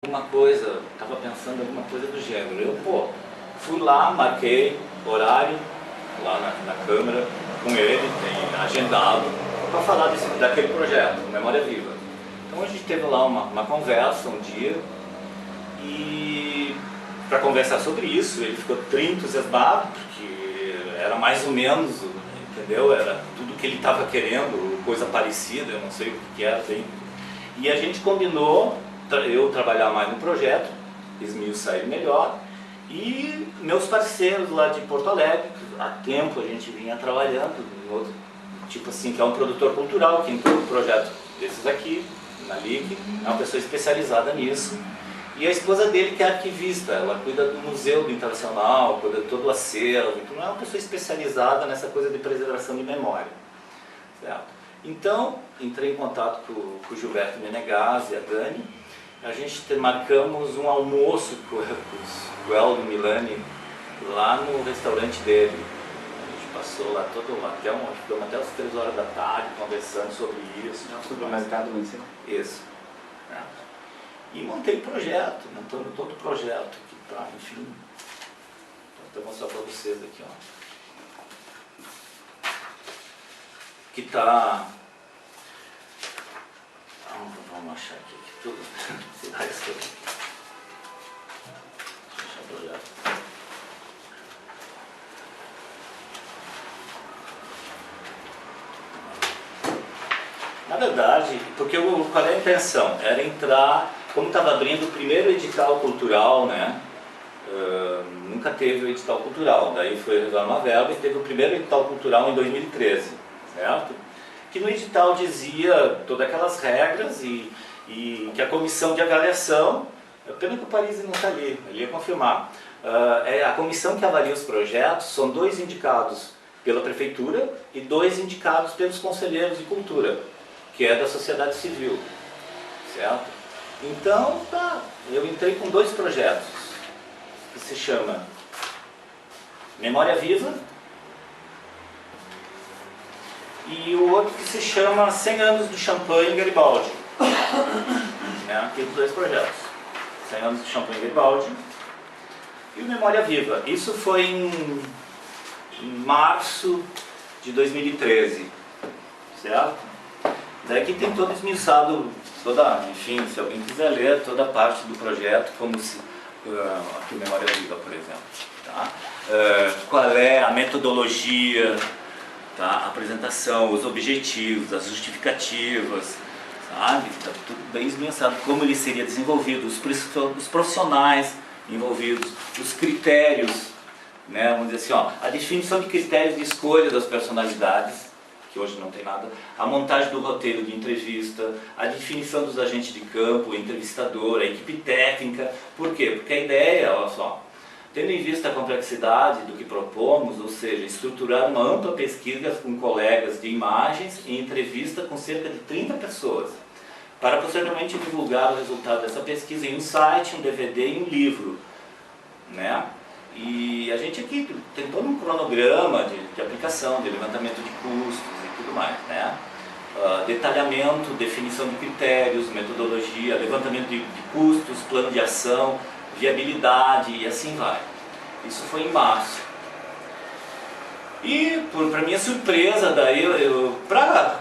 alguma coisa, estava pensando em alguma coisa do gênero. Eu, fui lá, marquei horário lá na Câmara com ele, tem agendado, para falar daquele projeto, Memória Viva. Então a gente teve lá uma conversa um dia, e para conversar sobre isso, ele ficou entusiasmado, porque era mais ou menos, entendeu? Era tudo que ele estava querendo, coisa parecida, eu não sei o que era bem. E a gente combinou, eu trabalhar mais no projeto, esmiuçar ele melhor, e meus parceiros lá de Porto Alegre, há tempo a gente vinha trabalhando, tipo assim, que é um produtor cultural, que entrou no projeto desses aqui, na LIC, é uma pessoa especializada nisso. E a esposa dele, que é arquivista, ela cuida do Museu do Internacional, cuida de todo o acervo, então não é uma pessoa especializada nessa coisa de preservação de memória. Certo? Então, entrei em contato com o Gilberto Menegas e a Dani, a gente marcamos um almoço com o Eldo Milani lá no restaurante dele. A gente passou lá ficamos até as 3 horas da tarde conversando sobre isso. Supermercado Municipal? Isso. E montei o projeto, montando todo o projeto que tá, enfim. Vou mostrar para vocês aqui, ó. Que tá. Vamos achar aqui tudo. Cidades que eu. Deixa eu achar o projeto. Na verdade, porque qual é a intenção? Era entrar, como estava abrindo o primeiro edital cultural, né? Nunca teve o edital cultural, daí foi reservar uma verba e teve o primeiro edital cultural em 2013, certo? Que no edital dizia todas aquelas regras e que a comissão de avaliação, pena que o Paris não está ali, ele ia confirmar, a comissão que avalia os projetos são 2 indicados pela prefeitura e 2 indicados pelos conselheiros de cultura, que é da sociedade civil, certo? Então, eu entrei com 2 projetos, que se chama Memória Viva, e o outro que se chama 100 anos do Champagne Garibaldi. Aqui os 2 projetos, 100 anos do Champagne Garibaldi e o Memória Viva. Isso foi em março de 2013, certo? Daqui tem todo esmiuçado, enfim, se alguém quiser ler, toda a parte do projeto, como se, aqui Memória Viva, por exemplo. Tá? Qual é a metodologia, tá? A apresentação, os objetivos, as justificativas, sabe? Está tudo bem esmiuçado, como ele seria desenvolvido, os profissionais envolvidos, os critérios, né? Vamos dizer assim, ó, a definição de critérios de escolha das personalidades, que hoje não tem nada, a montagem do roteiro de entrevista, a definição dos agentes de campo, o entrevistador, a equipe técnica. Por quê? Porque a ideia, olha só, tendo em vista a complexidade do que propomos, ou seja, estruturar uma ampla pesquisa com colegas de imagens e entrevista com cerca de 30 pessoas, para posteriormente divulgar o resultado dessa pesquisa em um site, um DVD e um livro, né? E a gente aqui tem todo um cronograma de aplicação, de levantamento de custos e tudo mais, né? Detalhamento, definição de critérios, metodologia, levantamento de custos, plano de ação, viabilidade e assim vai. Isso foi em março. E, para minha surpresa, daí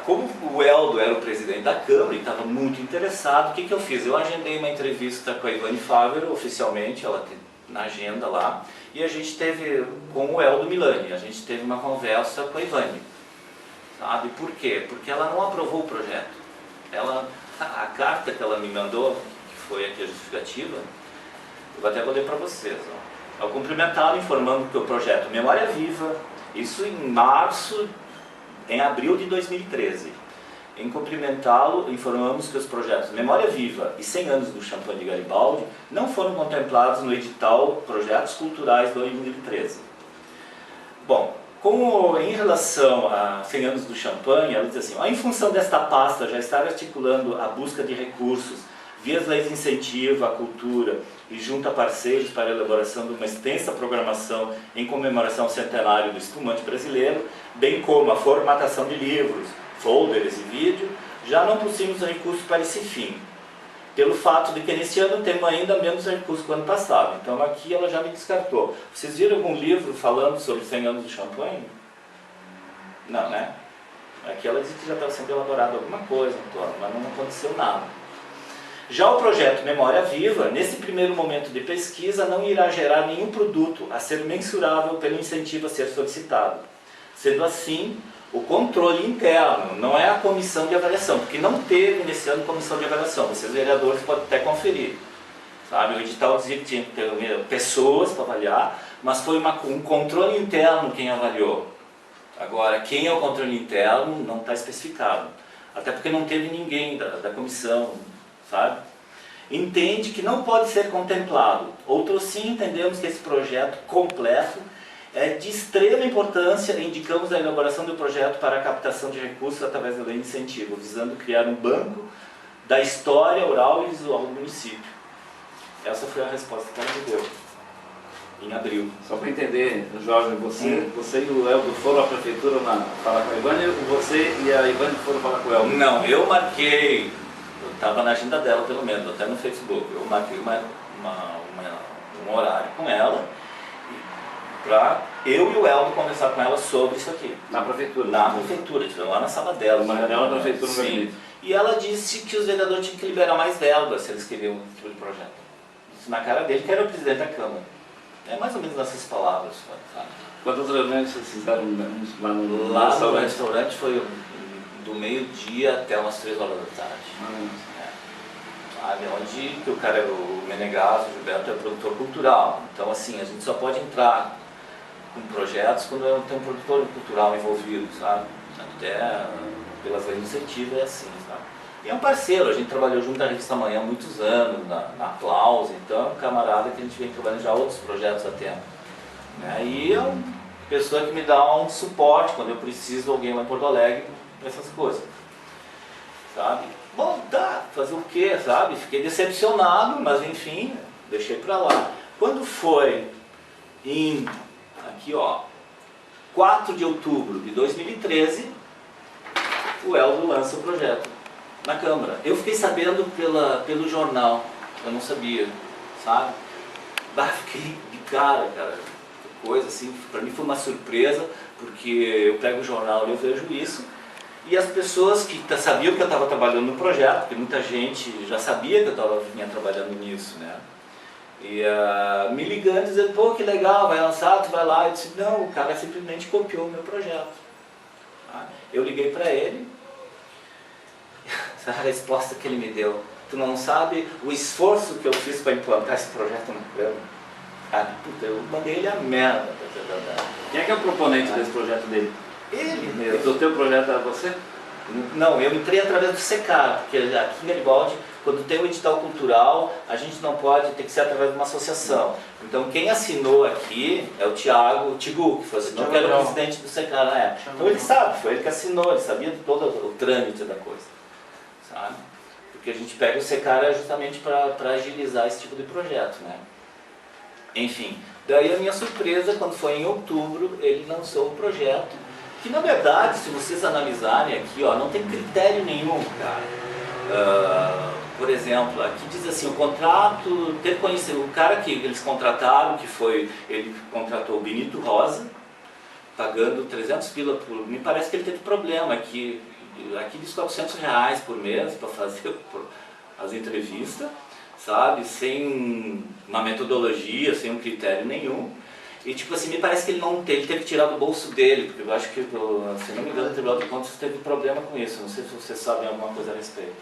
como o Eldo era o presidente da Câmara e estava muito interessado, o que eu fiz? Eu agendei uma entrevista com a Ivani Fávero, oficialmente, ela tem na agenda lá, e a gente teve com o Eldo Milani, a gente teve uma conversa com a Ivani, sabe? Por quê? Porque ela não aprovou o projeto. A carta que ela me mandou, que foi aqui a justificativa, eu vou ler para vocês. Ó. Ao cumprimentá-lo, informando que o projeto Memória Viva, isso em abril de 2013. Em cumprimentá-lo, informamos que os projetos Memória Viva e 100 anos do Champagne de Garibaldi não foram contemplados no edital Projetos Culturais 2013. Bom, em relação a 100 anos do Champagne, ela diz assim, em função desta pasta já estar articulando a busca de recursos via as leis de incentivo à cultura e junto a parceiros para a elaboração de uma extensa programação em comemoração ao centenário do espumante brasileiro, bem como a formatação de livros, folders e vídeo, já não possuímos recursos para esse fim. pelo fato de que nesse ano temos ainda menos recursos que o ano passado. Então aqui ela já me descartou. Vocês viram algum livro falando sobre 100 anos de Champanhe? Não, né? Aqui ela disse que já estava sendo elaborado alguma coisa, mas não aconteceu nada. Já o projeto Memória Viva, nesse primeiro momento de pesquisa, não irá gerar nenhum produto a ser mensurável pelo incentivo a ser solicitado. Sendo assim, o controle interno, não é a comissão de avaliação, porque não teve nesse ano comissão de avaliação, vocês vereadores podem até conferir. Sabe? O edital dizia que tinha que ter pessoas para avaliar, mas foi um controle interno quem avaliou. Agora, quem é o controle interno não está especificado, até porque não teve ninguém da comissão, sabe? Entende que não pode ser contemplado. Outros sim entendemos que esse projeto completo é de extrema importância e indicamos a elaboração do projeto para a captação de recursos através da lei de incentivo, visando criar um banco da história oral e visual do município. Essa foi a resposta que ela me deu, em abril. Só para entender, Jorge, você e o Eldo foram à prefeitura falar com a Ivânia, ou você e a Ivânia foram falar com o Eldo? Não, eu marquei, eu estava na agenda dela pelo menos, até no Facebook, eu marquei um horário com ela, para eu e o Eldo conversar com ela sobre isso aqui. Na prefeitura? Na prefeitura, lá na sala dela. Na janela da prefeitura. Sim. E ela disse que os vereadores tinham que liberar mais verbas se eles queriam um tipo de projeto. Isso na cara dele, que era o presidente da Câmara. É mais ou menos nessas palavras, sabe? Quantas reuniões vocês fizeram lá no Lá restaurante? no restaurante foi do meio-dia até umas 3 horas da tarde. Sabe? Onde que o cara, o Menegasso, o Gilberto, é produtor cultural. Então, assim, a gente só pode entrar com projetos quando tem um produtor cultural envolvido, sabe? Até pelas leis de incentivo é assim, sabe? E é um parceiro, a gente trabalhou junto na Revista Manhã há muitos anos, na Klaus, então é um camarada que a gente vem trabalhando já outros projetos há tempo. Né? E é uma pessoa que me dá um suporte quando eu preciso de alguém lá em Porto Alegre para essas coisas. Sabe? Bom, tá, fazer o quê, sabe? Fiquei decepcionado, mas enfim, deixei pra lá. Quando foi aqui ó, 4 de outubro de 2013, o Eldo lança o projeto na Câmara. Eu fiquei sabendo pelo jornal, eu não sabia, sabe? Fiquei de cara, coisa assim, pra mim foi uma surpresa, porque eu pego o jornal e eu vejo isso. E as pessoas que sabiam que eu estava trabalhando no projeto, porque muita gente já sabia que eu vinha trabalhando nisso, né? E me ligando, dizendo, pô, que legal, vai lançar, tu vai lá. Eu disse, não, o cara simplesmente copiou o meu projeto. Eu liguei para ele, essa resposta que ele me deu, tu não sabe o esforço que eu fiz para implantar esse projeto no programa. Puta, eu mandei ele a merda. Quem é que é o proponente desse projeto dele? Ele mesmo. E o teu projeto era você? Não, eu entrei através do SECAR, porque aqui em Garibaldi, quando tem um edital cultural, a gente não pode, tem que ser através de uma associação. Então quem assinou aqui é o Tigu, que assinou, que era o presidente do SECAR na época. Então ele sabe, foi ele que assinou, ele sabia de todo o trâmite da coisa. Sabe? Porque a gente pega o SECAR justamente para agilizar esse tipo de projeto, né? Enfim, daí a minha surpresa, quando foi em outubro, ele lançou o projeto, que na verdade, se vocês analisarem aqui, ó, não tem critério nenhum, cara. Por exemplo, aqui diz assim, o contrato, ter conhecido, o cara que eles contrataram, ele contratou o Benito Rosa, pagando 300 pila por... Me parece que ele teve problema aqui diz 400 reais por mês para fazer as entrevistas, sabe, sem uma metodologia, sem um critério nenhum. E tipo assim, me parece que ele teve que tirar do bolso dele, porque eu acho que, se não me engano, o Tribunal de Contas teve problema com isso. Não sei se vocês sabem alguma coisa a respeito.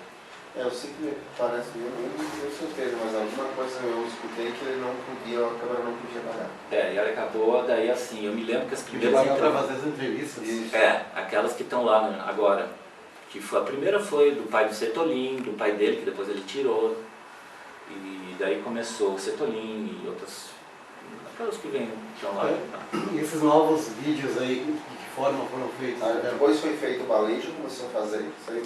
Eu sei que parece que eu não tenho certeza, mas alguma coisa eu escutei que ele não podia, a Câmara não podia pagar. E aí acabou, daí assim, eu me lembro que as primeiras... Podia pagar para fazer as entrevistas. Isso. Aquelas que estão lá, né, agora. A primeira foi do pai do Setolin, do pai dele, que depois ele tirou. E daí começou o Setolin e outras... Aquelas que estão lá. E esses novos vídeos aí, de que forma foram feitos? Depois foi feito o balejo, começou a fazer, saiu